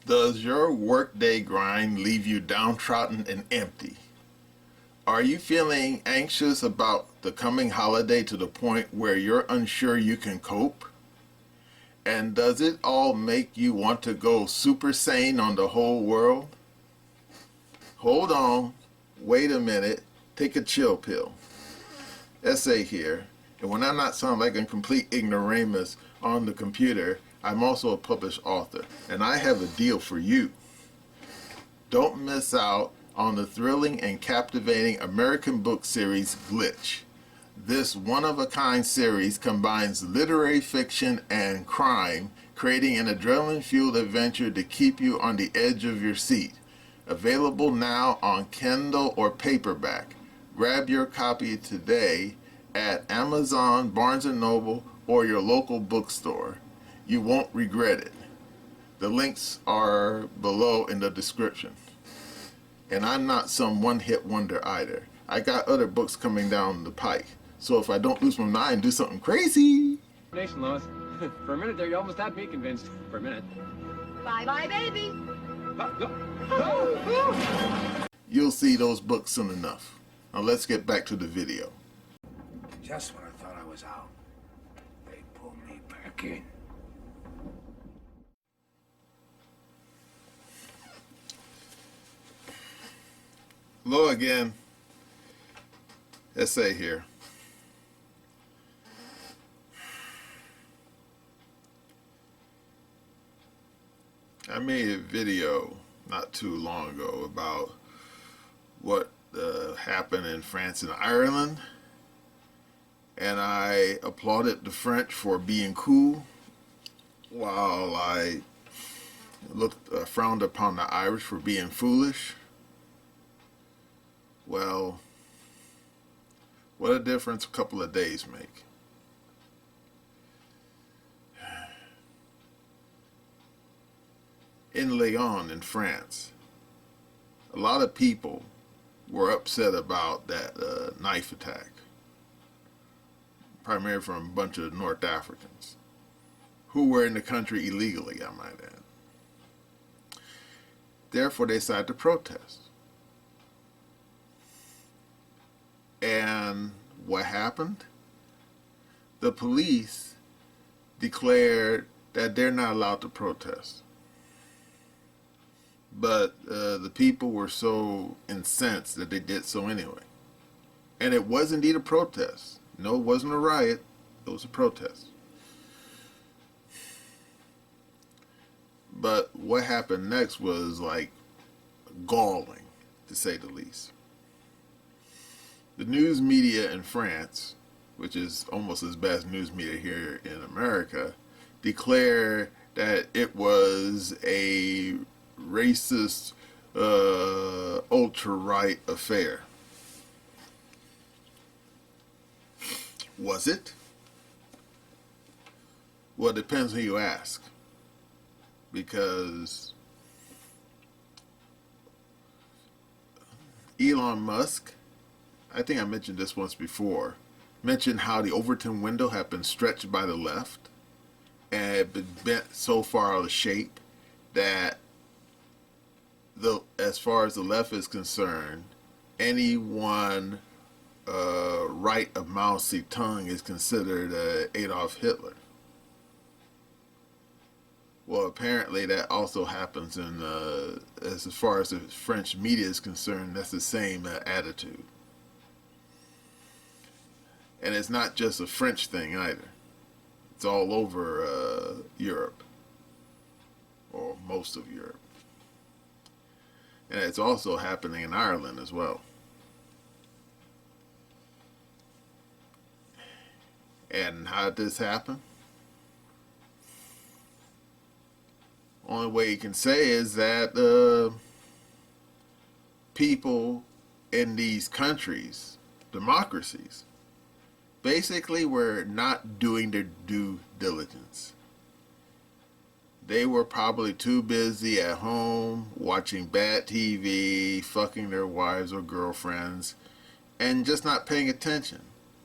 Does your workday grind leave you downtrodden and empty? Are you feeling anxious about the coming holiday to the point where you're unsure you can cope? And does it all make you want to go super sane on the whole world? Hold on, wait a minute, take a chill pill. Essay here, and when I'm not sounding like a complete ignoramus on the computer, I'm also a published author, and I have a deal for you. Don't miss out on the thrilling and captivating American book series Glitch. This one-of-a-kind series combines literary fiction and crime, creating an adrenaline-fueled adventure to keep you on the edge of your seat. Available now on Kindle or paperback. Grab your copy today at Amazon, Barnes & Noble, or your local bookstore. You won't regret it. The links are below in the description. And I'm not some one-hit wonder either. I got other books coming down the pike. So if I don't lose my mind and do something crazy... Nation, Lois. For a minute there, you almost had me convinced. For a minute. Bye-bye, baby. You'll see those books soon enough. Now let's get back to the video. Just when I thought I was out, they pulled me back in. Hello again. Essay here. I made a video not too long ago about what happened in France and Ireland, and I applauded the French for being cool, while I frowned upon the Irish for being foolish. Well, what a difference a couple of days make. In Lyon, in France, a lot of people were upset about that knife attack, primarily from a bunch of North Africans who were in the country illegally, I might add. Therefore, they decided to protest. And what happened? The police declared that they're not allowed to protest. But the people were so incensed that they did so anyway. And it was indeed a protest. No, it wasn't a riot. It was a protest. But what happened next was like galling, to say the least. The news media in France, which is almost as bad as news media here in America, declared that it was a racist, ultra-right affair. Was it? Well, it depends who you ask. Because Elon Musk, I think I mentioned this once before, mentioned how the Overton window had been stretched by the left and had been bent so far out of shape that as far as the left is concerned, anyone right of Mao Zedong is considered Adolf Hitler. Well, apparently that also happens in, as far as the French media is concerned, that's the same attitude. And it's not just a French thing either. It's all over Europe, or most of Europe. And it's also happening in Ireland as well. And how did this happen? Only way you can say is that people in these countries, democracies, basically were not doing their due diligence. They were probably too busy at home watching bad TV, fucking their wives or girlfriends, and just not paying attention.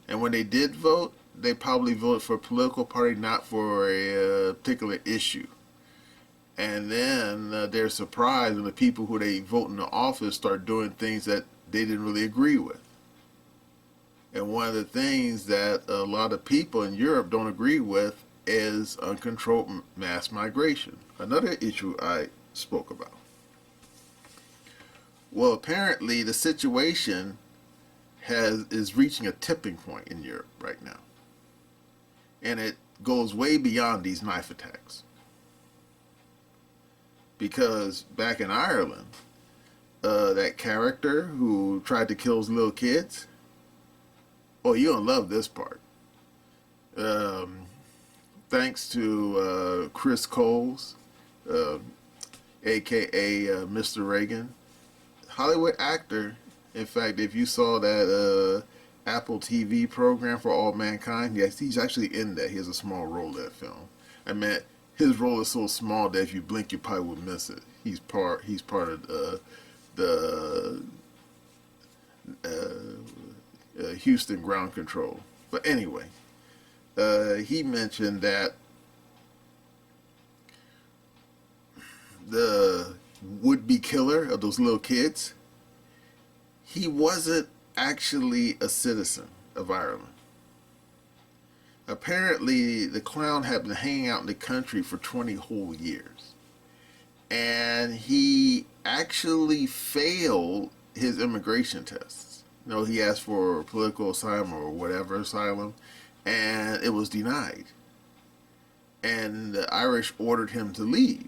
And when they did vote, they probably voted for a political party, not for a particular issue. And then they're surprised when the people who they vote into office start doing things that they didn't really agree with. And one of the things that a lot of people in Europe don't agree with is uncontrolled mass migration, another issue I spoke about. Well, apparently the situation is reaching a tipping point in Europe right now. And it goes way beyond these knife attacks. Because back in Ireland, that character who tried to kill those little kids, oh, you're going to love this part. Thanks to Chris Coles, a.k.a. Mr. Reagan, Hollywood actor. In fact, if you saw that Apple TV program For All Mankind, yes, he's actually in that. He has a small role in that film. I mean, his role is so small that if you blink, you probably would miss it. He's part of the Houston ground control. But anyway, he mentioned that the would-be killer of those little kids, he wasn't actually a citizen of Ireland. Apparently, the clown had been hanging out in the country for 20 whole years. And he actually failed his immigration tests. You know, he asked for political asylum or whatever asylum, and it was denied. And the Irish ordered him to leave,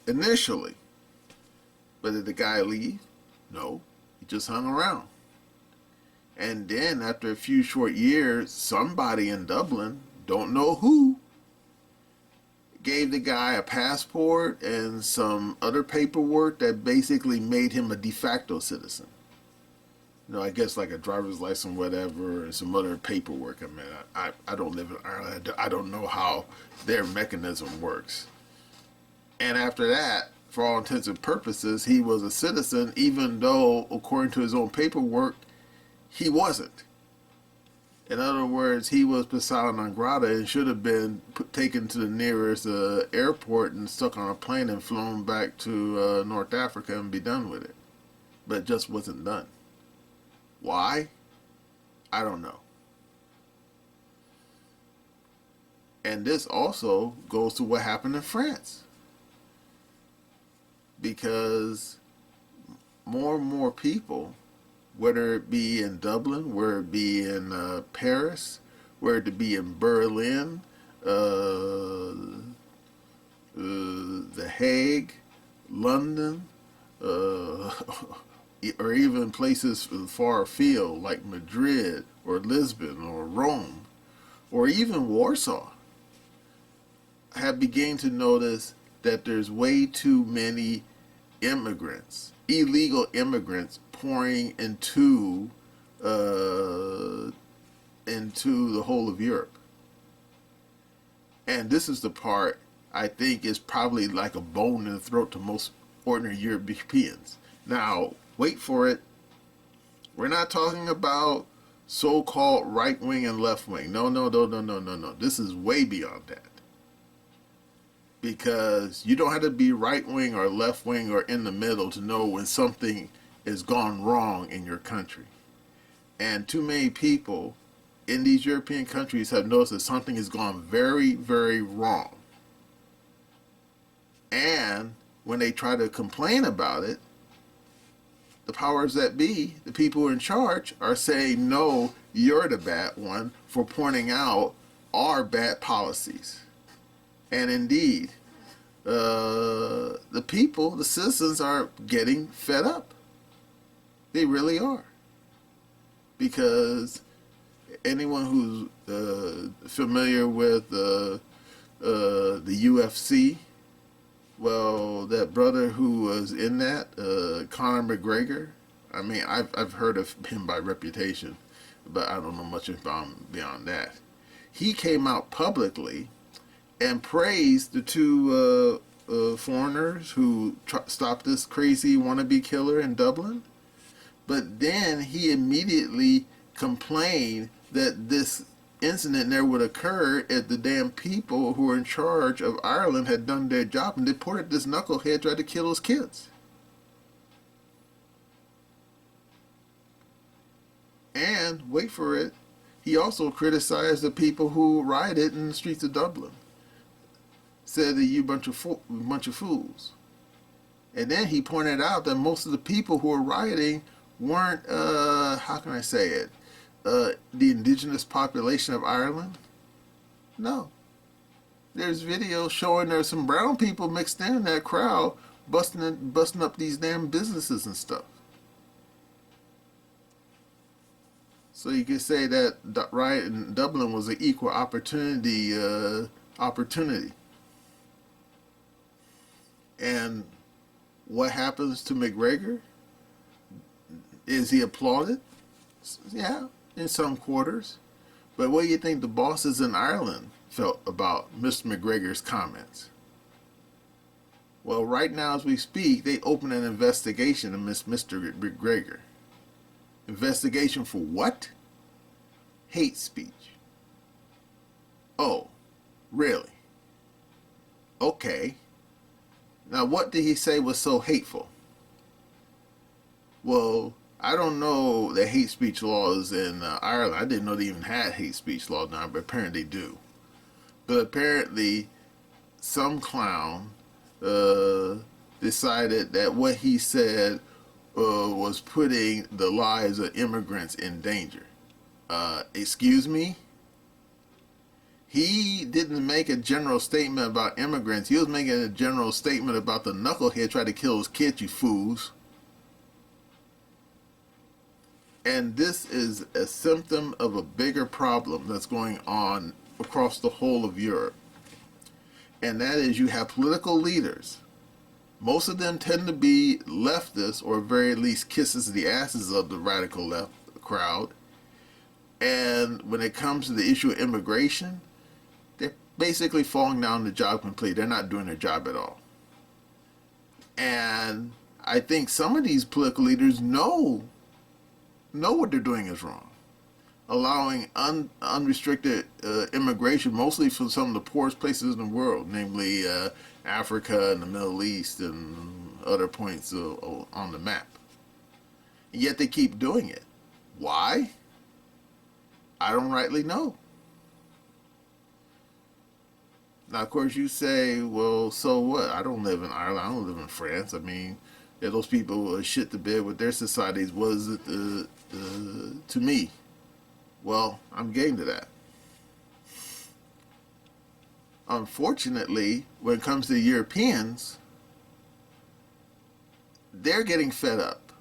initially. But did the guy leave? No, he just hung around. And then after a few short years, somebody in Dublin, don't know who, gave the guy a passport and some other paperwork that basically made him a de facto citizen. You know, I guess like a driver's license, whatever, and some other paperwork. I mean, I don't live in Ireland. I don't know how their mechanism works. And after that, for all intents and purposes, he was a citizen, even though, according to his own paperwork, he wasn't. In other words, he was persona non grata and should have been taken to the nearest airport and stuck on a plane and flown back to North Africa and be done with it. But it just wasn't done. Why? I don't know. And this also goes to what happened in France. Because more and more people, whether it be in Dublin, whether it be in Paris, whether it be in Berlin, The Hague, London, or even places far afield like Madrid or Lisbon or Rome, or even Warsaw, have begun to notice that there's way too many immigrants, illegal immigrants, pouring into the whole of Europe. And this is the part I think is probably like a bone in the throat to most ordinary Europeans. Now, wait for it. We're not talking about so-called right wing and left wing. No. This is way beyond that. Because you don't have to be right wing or left wing or in the middle to know when something has gone wrong in your country. And too many people in these European countries have noticed that something has gone very, very wrong. And when they try to complain about it, the powers that be, the people who are in charge, are saying, no, you're the bad one for pointing out our bad policies. And indeed, the people, the citizens, are getting fed up. They really are. Because anyone who's familiar with the UFC, well, that brother who was in that, Conor McGregor, I mean, I've heard of him by reputation, but I don't know much about him beyond that. He came out publicly and praised the two foreigners who stopped this crazy wannabe killer in Dublin. But then he immediately complained that this incident never would occur if the damn people who were in charge of Ireland had done their job and deported this knucklehead tried to kill those kids. And, wait for it, he also criticized the people who rioted in the streets of Dublin. Said that you bunch of fools. And then he pointed out that most of the people who were rioting weren't, how can I say it, the indigenous population of Ireland. No. There's videos showing there's some brown people mixed in that crowd busting up these damn businesses and stuff. So you could say that the riot in Dublin was an equal opportunity. And what happens to McGregor? Is he applauded? Yeah, in some quarters. But what do you think the bosses in Ireland felt about Mr. McGregor's comments? Well, right now as we speak, they open an investigation against Mr. McGregor. Investigation for what? Hate speech. Oh, really? Okay. Now, what did he say was so hateful? Well, I don't know the hate speech laws in Ireland. I didn't know they even had hate speech laws now, but apparently they do. But apparently, some clown decided that what he said was putting the lives of immigrants in danger. Excuse me? He didn't make a general statement about immigrants. He was making a general statement about the knucklehead trying to kill his kids, you fools. And this is a symptom of a bigger problem that's going on across the whole of Europe. And that is you have political leaders. Most of them tend to be leftists, or at very least kisses the asses of the radical left crowd. And when it comes to the issue of immigration, they're basically falling down the job completely. They're not doing their job at all. And I think some of these political leaders know what they're doing is wrong. Allowing unrestricted immigration, mostly from some of the poorest places in the world, namely Africa and the Middle East and other points on the map. And yet they keep doing it. Why? I don't rightly know. Now, of course, you say, well, so what? I don't live in Ireland. I don't live in France. I mean, yeah, those people shit the bed with their societies. What is it to me? Well, I'm getting to that. Unfortunately, when it comes to the Europeans, they're getting fed up.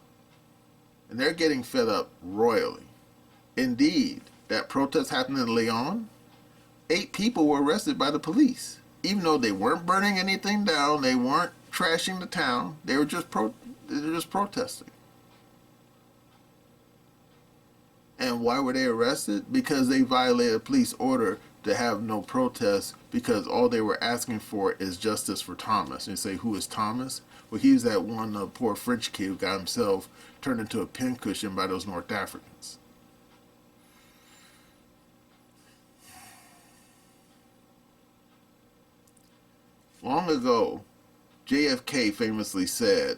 And they're getting fed up royally. Indeed, that protest happened in Lyon. 8 people were arrested by the police. Even though they weren't burning anything down, they weren't trashing the town, they were just protesting. And why were they arrested? Because they violated a police order to have no protests, because all they were asking for is justice for Thomas. And you say, who is Thomas? Well, he's that one poor French kid who got himself turned into a pincushion by those North Africans. Long ago, JFK famously said,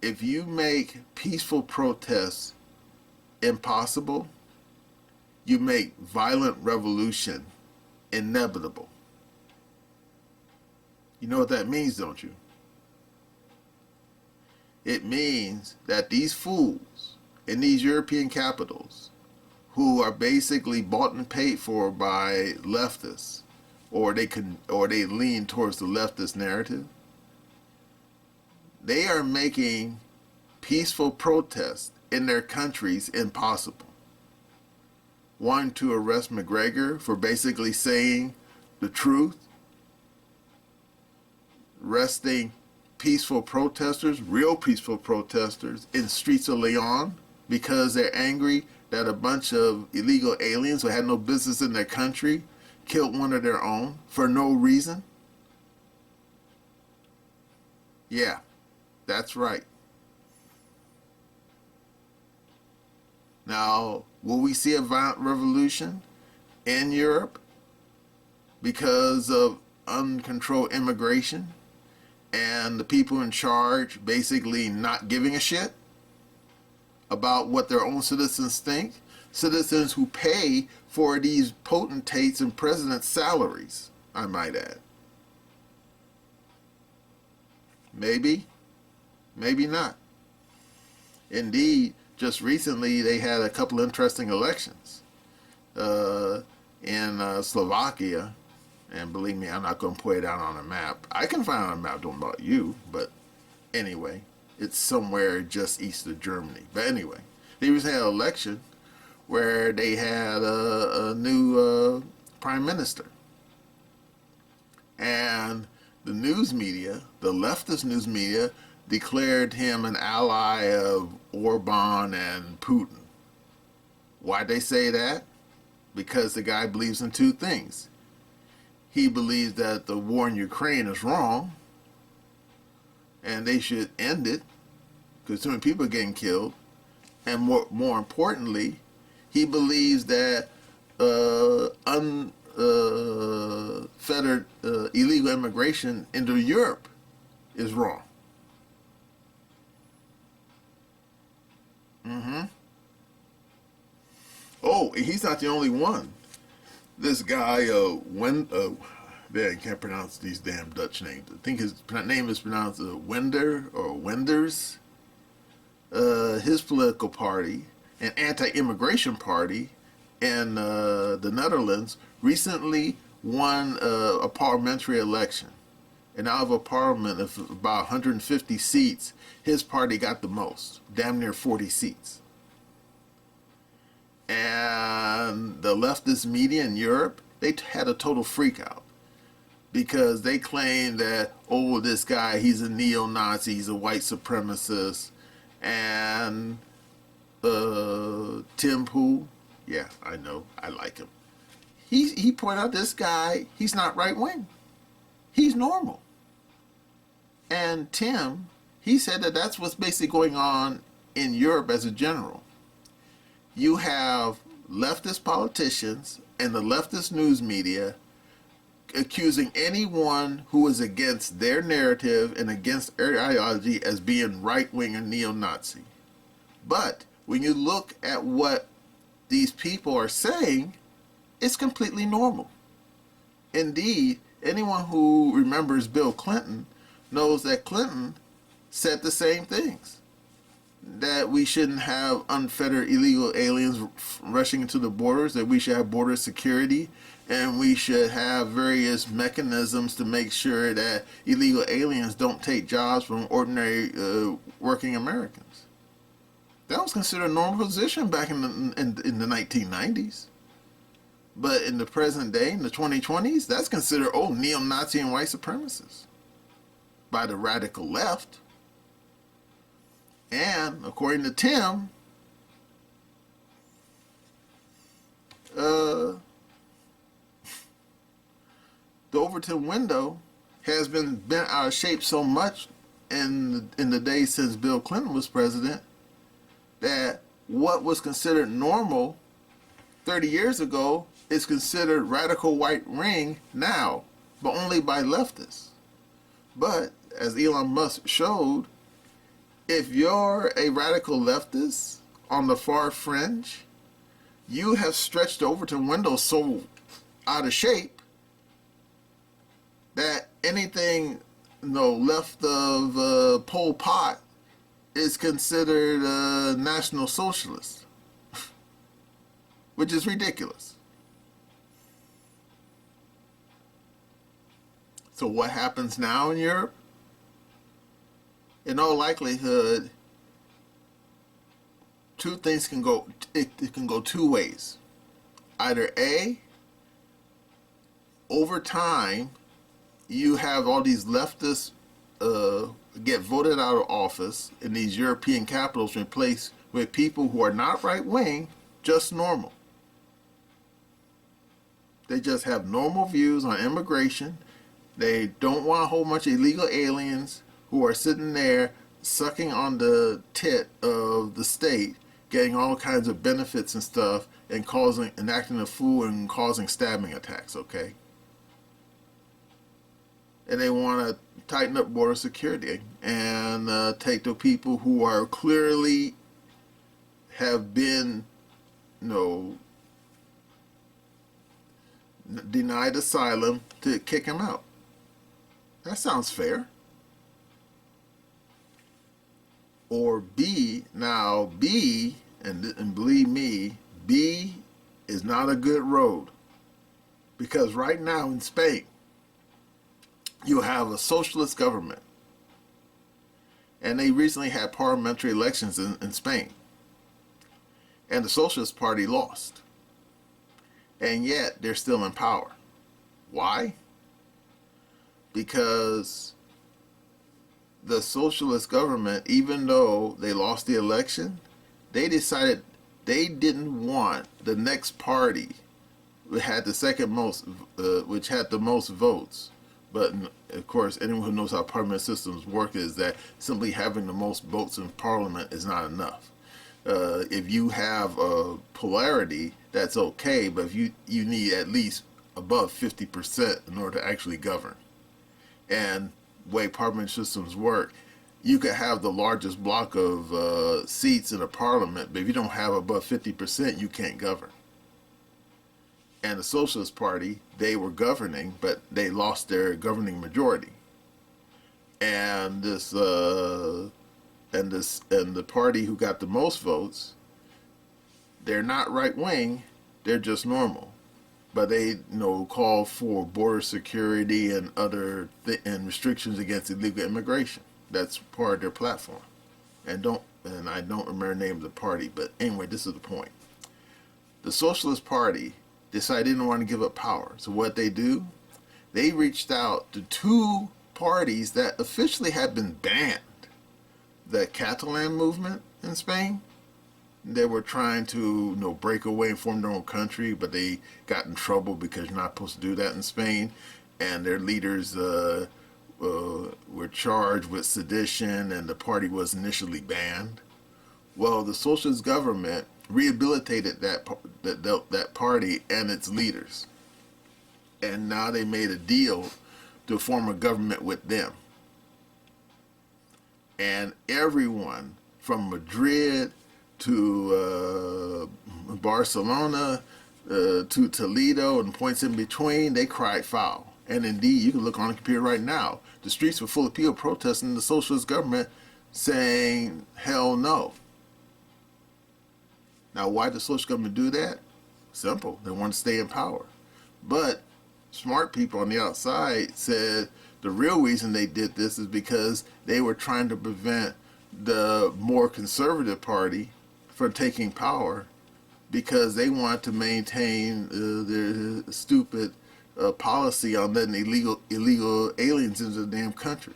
if you make peaceful protests impossible, you make violent revolution inevitable. You know what that means, don't you? It means that these fools in these European capitals, who are basically bought and paid for by leftists, or they lean towards the leftist narrative, they are making peaceful protests in their countries impossible. Wanting to arrest McGregor for basically saying the truth, arresting peaceful protesters, real peaceful protesters in streets of Lyon because they're angry that a bunch of illegal aliens who had no business in their country killed one of their own for no reason. Yeah, that's right. Now, Will we see a violent revolution in Europe because of uncontrolled immigration and the people in charge basically not giving a shit about what their own citizens think? Citizens who pay for these potentates and presidents' salaries, I might add. Maybe, maybe not. Indeed, just recently they had a couple interesting elections in Slovakia. And believe me, I'm not going to put it out on a map. I can find it on a map, don't know about you, but anyway, it's somewhere just east of Germany. But anyway, they was had an election where they had a new prime minister. And the news media, the leftist news media, declared him an ally of Orban and Putin. Why'd they say that? Because the guy believes in two things. He believes that the war in Ukraine is wrong and they should end it because too many people are getting killed. And more importantly, he believes that unfettered illegal immigration into Europe is wrong. Oh, he's not the only one. This guy, man, I can't pronounce these damn Dutch names. I think his name is pronounced Wender or Wenders. His political party, an anti-immigration party in the Netherlands, recently won a parliamentary election. And out of a parliament of about 150 seats, his party got the most, damn near 40 seats. And the leftist media in Europe, they had a total freak out because they claimed that, oh, this guy, he's a neo-Nazi, he's a white supremacist. And Tim Pool, yeah, I know, I like him. He pointed out this guy, he's not right-wing. He's normal. And Tim, he said that that's what's basically going on in Europe as a general. You have leftist politicians and the leftist news media accusing anyone who is against their narrative and against their ideology as being right-wing or neo-Nazi. But when you look at what these people are saying, it's completely normal. Indeed, anyone who remembers Bill Clinton knows that Clinton said the same things. That we shouldn't have unfettered illegal aliens rushing into the borders, that we should have border security, and we should have various mechanisms to make sure that illegal aliens don't take jobs from ordinary working Americans. That was considered a normal position back in the 1990s. But in the present day, in the 2020s, that's considered, oh, neo-Nazi and white supremacists by the radical left. And according to Tim, the Overton window has been bent out of shape so much in the days since Bill Clinton was president that what was considered normal 30 years ago is considered radical right wing now, but only by leftists. But as Elon Musk showed, if you're a radical leftist on the far fringe, you have stretched the Overton window so out of shape that anything left of Pol Pot is considered National Socialist, which is ridiculous. So what happens now in Europe? In all likelihood, two things can go. It can go two ways. Either A, over time, you have all these leftists get voted out of office in these European capitals replaced with people who are not right-wing, just normal. They just have normal views on immigration. They don't want a whole bunch of illegal aliens who are sitting there sucking on the tit of the state getting all kinds of benefits and stuff, and acting a fool and causing stabbing attacks, okay? And they want to tighten up border security and take the people who are clearly have been, denied asylum, to kick them out. That sounds fair. Or B, now B, and believe me, B is not a good road. Because right now in Spain, you have a socialist government. And they recently had parliamentary elections in Spain. And the Socialist Party lost. And yet they're still in power. Why? Because the socialist government, even though they lost the election, they decided they didn't want the next party which had the second most, which had the most votes. But of course, anyone who knows how parliament systems work is that simply having the most votes in parliament is not enough. If you have a polarity, that's okay, but if you need at least above 50% in order to actually govern. And the way parliament systems work, you could have the largest block of seats in a parliament, but if you don't have above 50%, you can't govern. And the Socialist Party, they were governing, but they lost their governing majority. And the party who got the most votes, they're not right wing, they're just normal. But they call for border security and other and restrictions against illegal immigration. That's part of their platform. And I don't remember the name of the party, but anyway, this is the point. The Socialist Party decided they didn't want to give up power. So what they do, they reached out to two parties that officially had been banned. The Catalan movement in Spain, they were trying to break away and form their own country, but they got in trouble because you're not supposed to do that in Spain. And their leaders were charged with sedition, and the party was initially banned. Well, the socialist government rehabilitated that party and its leaders, and now they made a deal to form a government with them. And everyone from Madrid to Barcelona to Toledo and points in between, they cried foul. And indeed, you can look on the computer right now. The streets were full of people protesting the socialist government, saying, hell no. Now, why did the socialist government do that? Simple. They want to stay in power. But smart people on the outside said the real reason they did this is because they were trying to prevent the more conservative party from taking power, because they wanted to maintain their stupid policy on letting illegal aliens into the damn country.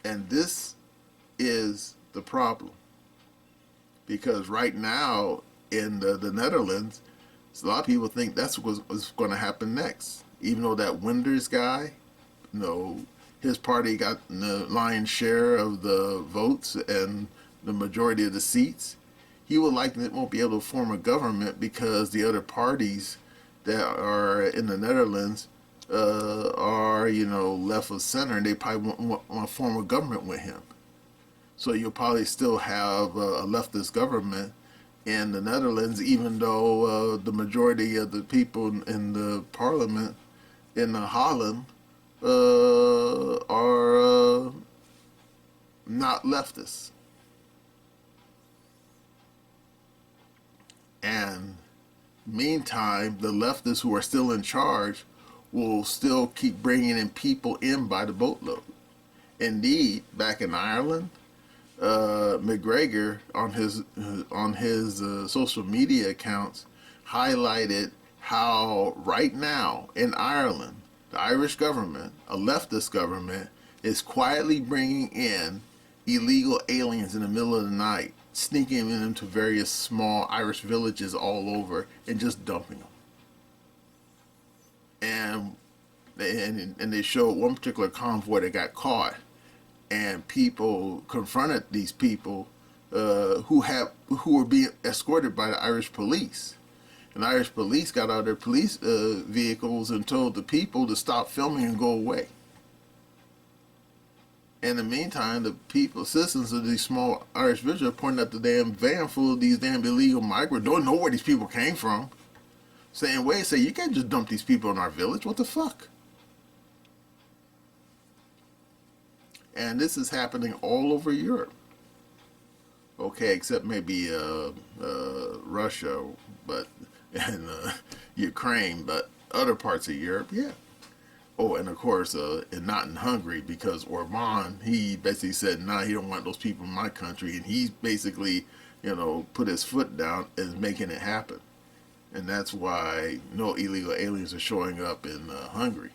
And this is the problem. Because right now in the Netherlands, a lot of people think that's what's going to happen next. Even though that Wenders guy, his party got the lion's share of the votes and the majority of the seats, he won't be able to form a government because the other parties that are in the Netherlands are, left of center, and they probably want to form a government with him. So you'll probably still have a leftist government in the Netherlands, even though the majority of the people in the parliament in Holland are not leftists. And meantime, the leftists who are still in charge will still keep bringing in people in by the boatload. Indeed, back in Ireland, McGregor on his social media accounts highlighted how right now in Ireland, the Irish government, a leftist government, is quietly bringing in illegal aliens in the middle of the night, sneaking them into various small Irish villages all over and just dumping them. And they showed one particular convoy that got caught, and people confronted these people who were being escorted by the Irish police. And the Irish police got out of their police vehicles and told the people to stop filming and go away. In the meantime, the people, citizens of these small Irish villages are pointing at the damn van full of these damn illegal migrants, don't know where these people came from, saying, wait, you can't just dump these people in our village, what the fuck? And this is happening all over Europe. Okay, except maybe Russia, and Ukraine, but other parts of Europe, yeah. Oh, and of course, and not in Hungary, because Orban, he basically said, nah, he don't want those people in my country, and he basically, put his foot down and is making it happen. And that's why no illegal aliens are showing up in Hungary.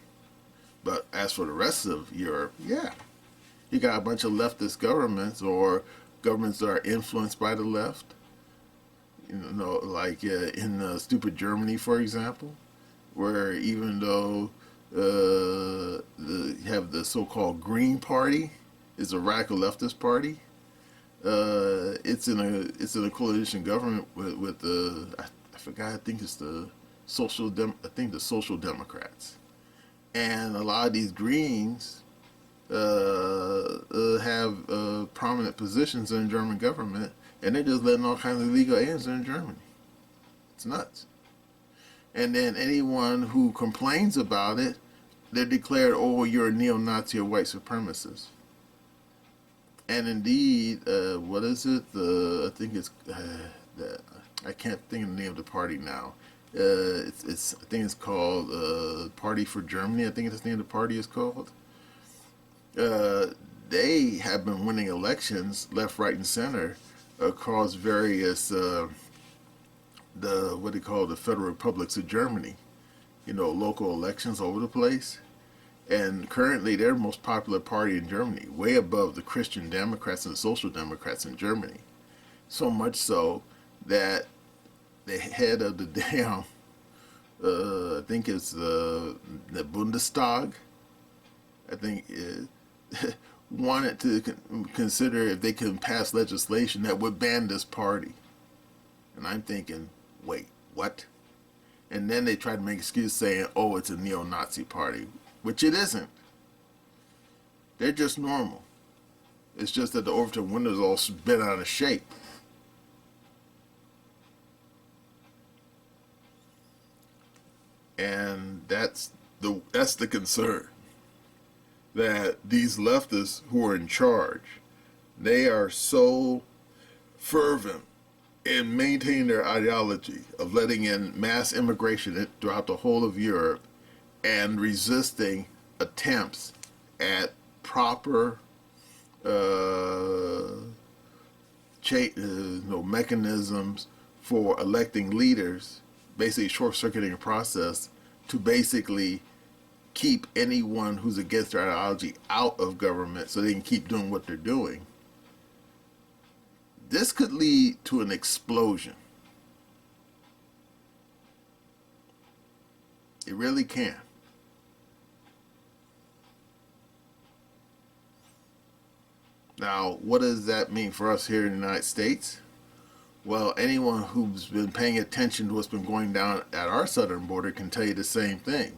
But as for the rest of Europe, yeah, you got a bunch of leftist governments or governments that are influenced by the left. Like in stupid Germany, for example, where even though you have the so-called Green Party, is a radical leftist party. It's in a coalition government with the I forgot, I think it's the Social Democrats, and a lot of these Greens have prominent positions in the German government, and they're just letting all kinds of illegal aliens in Germany. It's nuts. And then anyone who complains about it, they're declared, oh, you're a neo-Nazi or white supremacist. And indeed, what is it? I think it's, I can't think of the name of the party now. I think it's called Party for Germany. I think that's the name of the party is called. They have been winning elections left, right, and center across various what they call the Federal Republics of Germany, local elections all over the place. And currently they're the most popular party in Germany, way above the Christian Democrats and the Social Democrats in Germany. So much so that the head of the damn, I think it's the Bundestag, I think wanted to consider if they can pass legislation that would ban this party. And I'm thinking, wait, what? And then they try to make excuse saying, oh, it's a neo-Nazi party, which it isn't. They're just normal. It's just that the Overton windows all bent out of shape. And that's the concern. That these leftists who are in charge, they are so fervent in maintaining their ideology of letting in mass immigration throughout the whole of Europe and resisting attempts at proper mechanisms for electing leaders, basically short-circuiting a process to basically keep anyone who's against their ideology out of government so they can keep doing what they're doing. This could lead to an explosion. It really can. Now, what does that mean for us here in the United States? Well, anyone who's been paying attention to what's been going down at our southern border can tell you the same thing.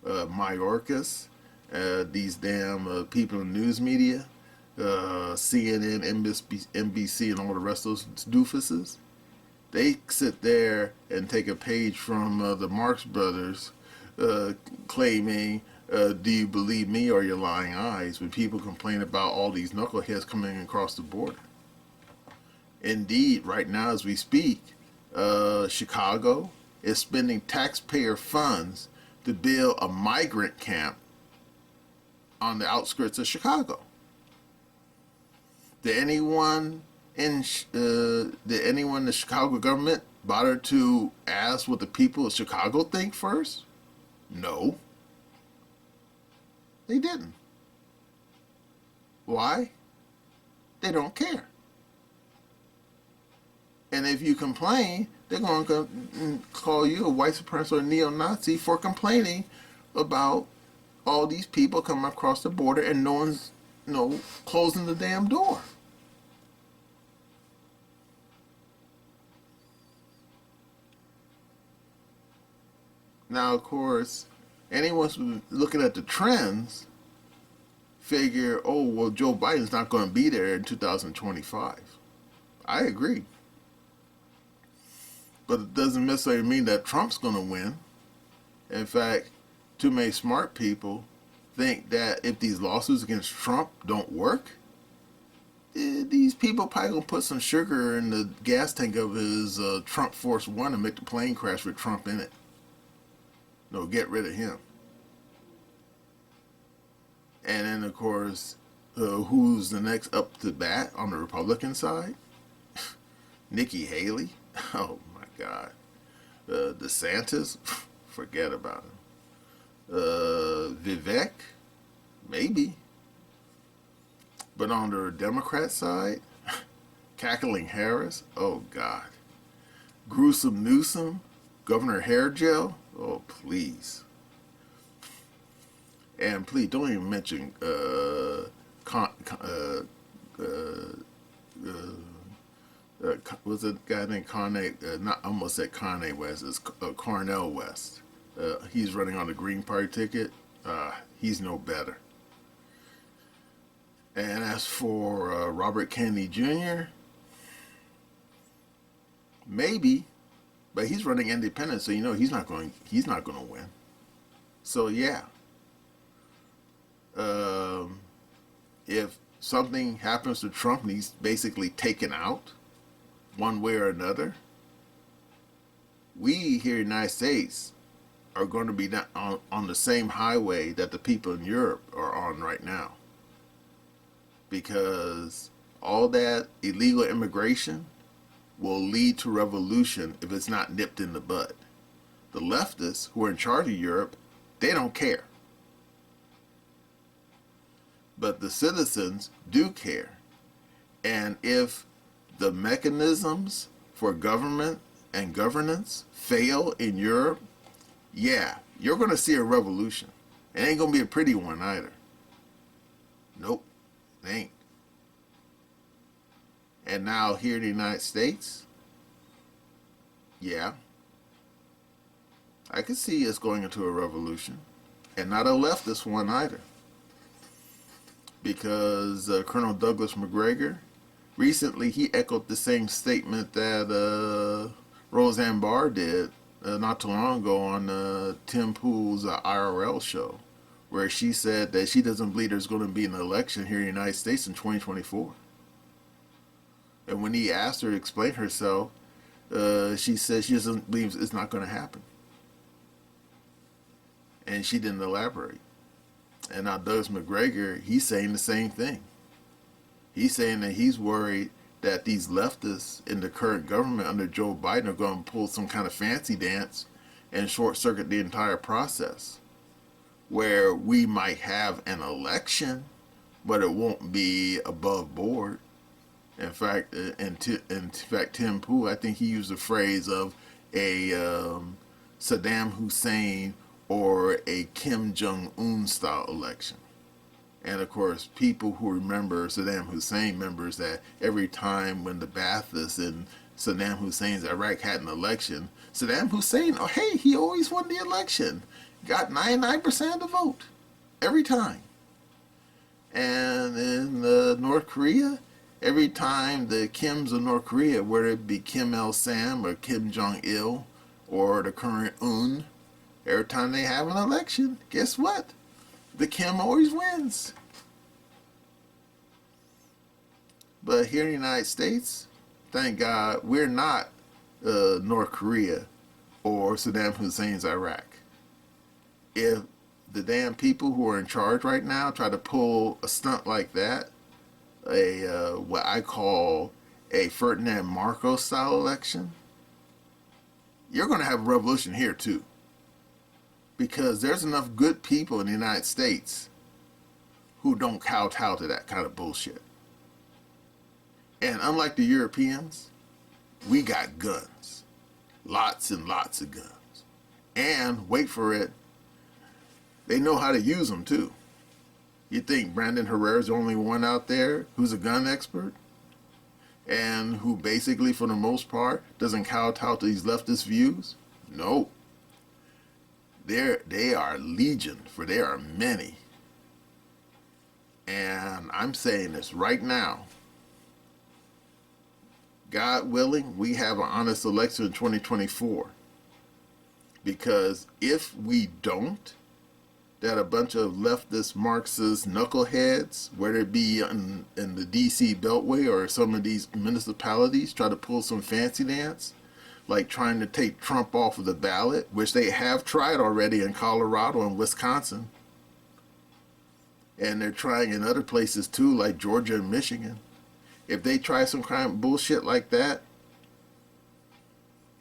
Mayorkas, these damn people in news media, CNN, NBC, and all the rest of those doofuses, they sit there and take a page from the Marx Brothers claiming, do you believe me or your lying eyes, when people complain about all these knuckleheads coming across the border. Indeed, right now as we speak, Chicago is spending taxpayer funds to build a migrant camp on the outskirts of Chicago. Did anyone in the Chicago government bother to ask what the people of Chicago think first? No. They didn't. Why? They don't care. And if you complain, they're going to call you a white supremacist or a neo-Nazi for complaining about all these people coming across the border and no one's, closing the damn door. Now, of course, anyone who's looking at the trends figure, oh, well, Joe Biden's not going to be there in 2025. I agree. But it doesn't necessarily mean that Trump's going to win. In fact, too many smart people think that if these lawsuits against Trump don't work, these people probably going to put some sugar in the gas tank of his Trump Force One and make the plane crash with Trump in it. No, get rid of him. And then, of course, who's the next up to bat on the Republican side? Nikki Haley? Oh, my God. DeSantis? Forget about him. Vivek? Maybe. But on the Democrat side, cackling Harris? Oh, God. Gruesome Newsom? Governor Hairgel? Oh, please. And please don't even mention was it a guy named Kanye? Not almost said Kanye West. It's Cornel West. He's running on the Green Party ticket. He's no better. And as for Robert Kennedy Jr., maybe, but he's running independent, so you know he's not going to win. So yeah. If something happens to Trump and he's basically taken out one way or another, we here in the United States are going to be on the same highway that the people in Europe are on right now. Because all that illegal immigration will lead to revolution if it's not nipped in the bud. The leftists who are in charge of Europe, they don't care. But the citizens do care. And if the mechanisms for government and governance fail in Europe, yeah, you're going to see a revolution. It ain't going to be a pretty one either. Nope, it ain't. And now here in the United States, yeah, I could see us going into a revolution. And not a leftist one either. Because Colonel Douglas McGregor, recently he echoed the same statement that Roseanne Barr did not too long ago on Tim Pool's IRL show, where she said that she doesn't believe there's going to be an election here in the United States in 2024. And when he asked her to explain herself, she said she doesn't believe it's not going to happen. And she didn't elaborate. And now Douglas McGregor, he's saying the same thing. He's saying that he's worried that these leftists in the current government under Joe Biden are going to pull some kind of fancy dance and short circuit the entire process, where we might have an election, but it won't be above board. In fact, Tim Pool, I think he used the phrase of a Saddam Hussein or a Kim Jong-un style election. And of course, people who remember Saddam Hussein remembers that every time when the Baathists in Saddam Hussein's Iraq had an election, Saddam Hussein, oh hey, he always won the election. Got 99% of the vote. Every time. And in North Korea, every time the Kims of North Korea, whether it be Kim Il-sam or Kim Jong-il or the current Un, every time they have an election, guess what? The Kim always wins. But here in the United States, thank God, we're not North Korea or Saddam Hussein's Iraq. If the damn people who are in charge right now try to pull a stunt like that, what I call a Ferdinand Marcos style election, you're going to have a revolution here too. Because there's enough good people in the United States who don't kowtow to that kind of bullshit. And unlike the Europeans, we got guns. Lots and lots of guns. And, wait for it, they know how to use them too. You think Brandon Herrera's the only one out there who's a gun expert? And who basically, for the most part, doesn't kowtow to these leftist views? No. They are legion, for there are many. And I'm saying this right now. God willing, we have an honest election in 2024. Because if we don't, that a bunch of leftist Marxist knuckleheads, whether it be in the DC Beltway or some of these municipalities, try to pull some fancy dance, like trying to take Trump off of the ballot, which they have tried already in Colorado and Wisconsin. And they're trying in other places too, like Georgia and Michigan. If they try some kind of bullshit like that,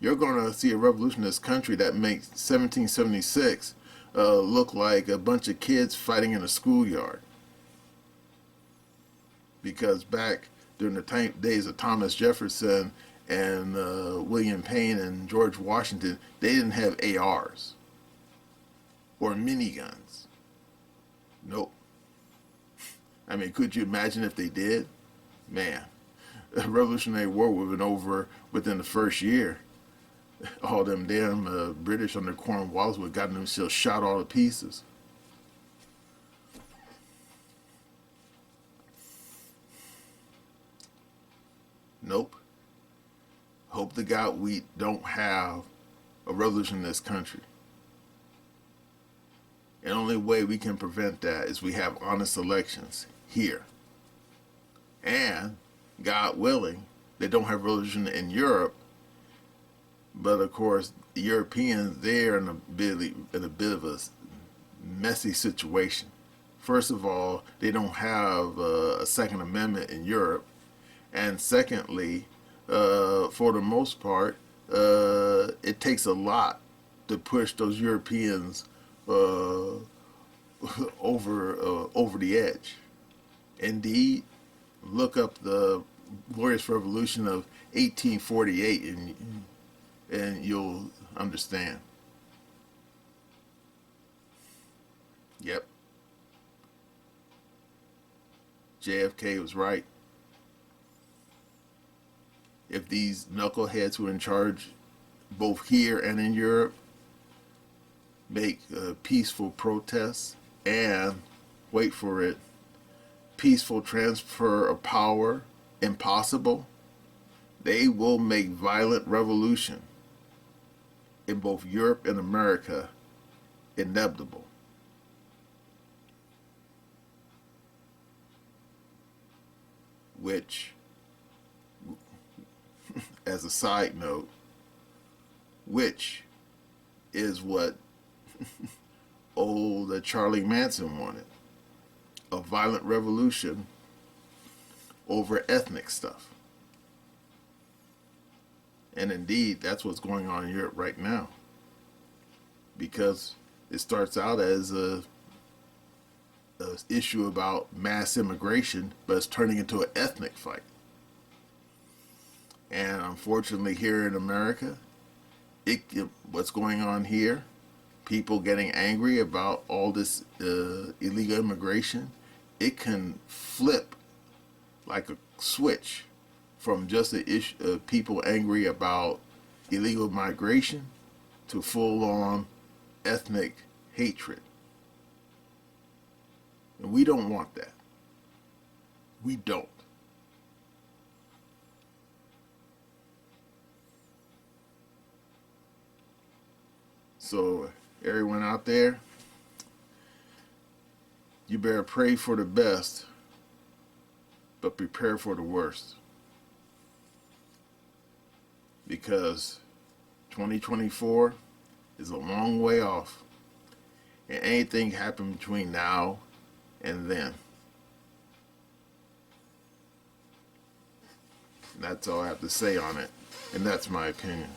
you're going to see a revolution in this country that makes 1776 look like a bunch of kids fighting in a schoolyard. Because back during the days of Thomas Jefferson and William Penn and George Washington, they didn't have ARs or miniguns. Nope. I mean, could you imagine if they did? Man, the Revolutionary War would have been over within the first year. All them damn British under Cornwallis would have gotten themselves shot all to pieces. Nope. Hope to God we don't have a revolution in this country. And the only way we can prevent that is we have honest elections here. And, God willing, they don't have revolution in Europe. But of course, the Europeans, they're in a bit of a messy situation. First of all, they don't have a Second Amendment in Europe. And secondly, for the most part, it takes a lot to push those Europeans over the edge. Indeed, look up the Glorious Revolution of 1848 and you'll understand. Yep. JFK was right. If these knuckleheads who are in charge both here and in Europe make peaceful protests and, wait for it, peaceful transfer of power impossible, they will make violent revolution in both Europe and America inevitable. Which, as a side note, which is what old Charlie Manson wanted. A violent revolution over ethnic stuff. And indeed, that's what's going on in Europe right now. Because it starts out as a issue about mass immigration, but it's turning into an ethnic fight. And unfortunately, here in America, what's going on here, people getting angry about all this illegal immigration, it can flip like a switch from just the issue of people angry about illegal migration to full-on ethnic hatred. And we don't want that. We don't. So, everyone out there, you better pray for the best, but prepare for the worst. Because 2024 is a long way off, and anything happen between now and then. That's all I have to say on it, and that's my opinion.